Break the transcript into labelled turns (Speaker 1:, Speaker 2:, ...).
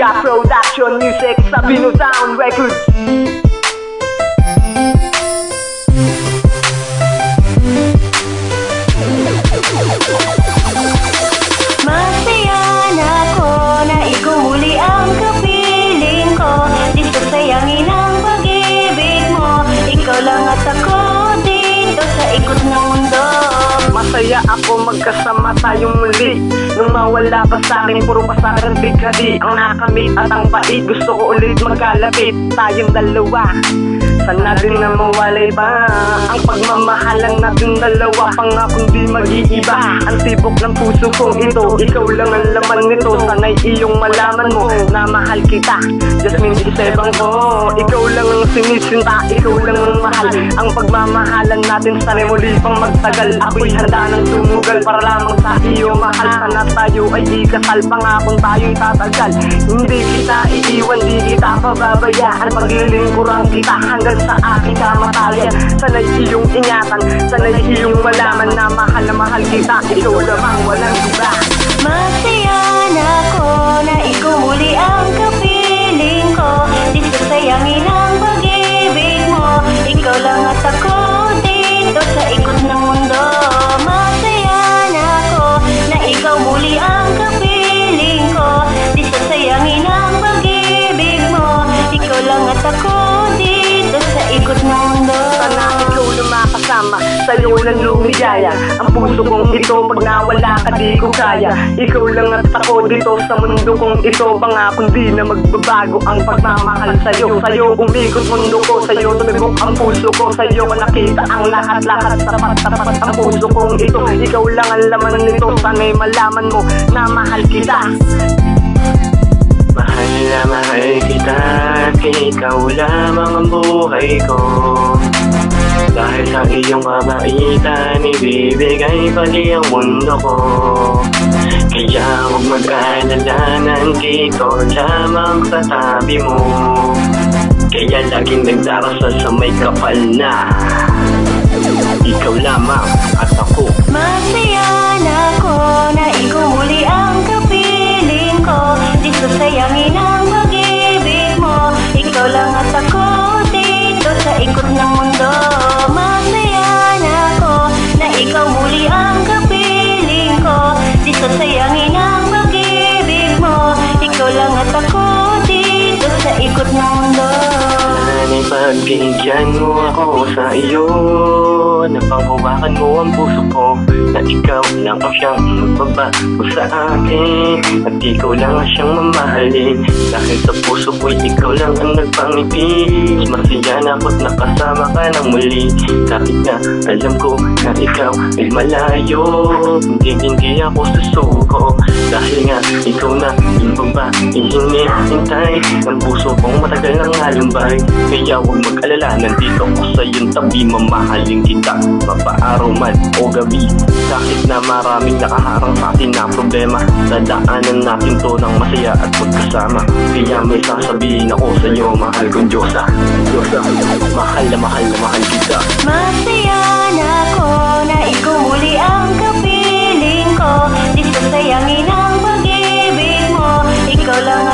Speaker 1: Mega Production Music sa Bino Sound Records.
Speaker 2: Masaya na ako na ikaw muli ang kapiling ko. Di sasayangin ang pag-ibig mo. Ikaw lang at ako dito sa ikot ng mundo.
Speaker 1: Masaya ako magkasama tayong muli. Nung mawala pa sa'kin, puro pasaran bigkadi. Ang nakamit at ang pait, gusto ko ulit magkalapit. Tayong dalawa, sana din na mawalay pa ang pagmamahalan natin dalawa. Pangakong di mag-iiba ang tibok ng puso kong ito. Ikaw lang ang laman nito, sana'y iyong malaman mo na mahal kita. Jasmine Isebang ko, ikaw lang ang sinisinta, ikaw lang ang mahal. Ang pagmamahalan natin sana'y muli pang magtagal. Ako'y handa ng tumugal para lamang sa iyo mahal. Sana tayo ay ikasal, pangakong tayo'y tatagal. Hindi kita iiwan, di kita pababayaan. Paglilingkuran kita hanggang sa aking kamatayan. Sana'y iyong ingatan, sana'y iyong malaman na mahal kita. Ikaw lamang walang iba.
Speaker 2: Masaya na ako na ikaw muli ang kapiling ko. Di sasayangin ang pag-ibig mo. Ikaw lang at ako dito sa ikot ng mundo. Masaya na ako na ikaw muli ang kapiling ko. Di sasayangin ang pag-ibig mo. Ikaw lang at ako dito sa ikot ng mundo.
Speaker 1: Sana ikaw na makasama, sa'yo lang lumigaya. Ang puso kong ito, pag nawala ka di ko kaya. Ikaw lang at ako dito sa mundo kong ito. Pangakong di na magbabago ang pagmamahal sa'yo. Sa'yo umikot mundo ko, sa'yo tumibok ang puso ko. Sa'yo ko nakita ang lahat-lahat, tapat-tapat ang puso kong ito. Ikaw lang ang laman nito, sana'y malaman mo na mahal kita.
Speaker 3: Mahal na mahal kita, ikaw lamang ang buhay ko. Dahil sa iyong kabaitan, ibibigay pati ang mundo ko. Kaya huwag mag-alala, nandito lamang sa tabi mo. Kaya laging nagdarasal sa may kapal na ikaw lamang at ako.
Speaker 2: Masaya na ako na ikaw muli ang kapiling ko. Di sasayangin ang pag-ibig mo. Ikaw lang at ako dito sa ikot ng mundo. Masaya na ako na ikaw muli ang kapiling ko. Di sasayangin ang pag-ibig mo. Ikaw lang at ako dito sa ikot ng mundo.
Speaker 3: Sana'y pagbigyan mo ako sa iyo, napanghawakan mo ang puso ko, na ikaw lang ang siyang magbabago sa akin, at ikaw lang ang siyang mamahalin. Dahil sa puso ko'y ikaw lang ang nagpangipis. Masaya na ako't nakasama ka ng muli. Kahit na alam ko na ikaw ay malayo, hindi ako susuko. Dahil nga ikaw na yung ba hinihintay ng puso kong matagal ng alumbay. Kaya huwag mag-alala, nandito ako sa iyong tabi. Mamahalin kita, mapaaraw man o gabi. Kahit na maraming nakaharang sa atin na problema, dadaanan natin to ng masaya at magkasama. Kaya may sasabihin ako sa iyo, mahal kong Diyosa. Diyosa, mahal na mahal kita.
Speaker 2: Masaya na ako na ikaw muli ang kapiling ko. Di sasayangin ang pag-ibig mo. Ikaw lang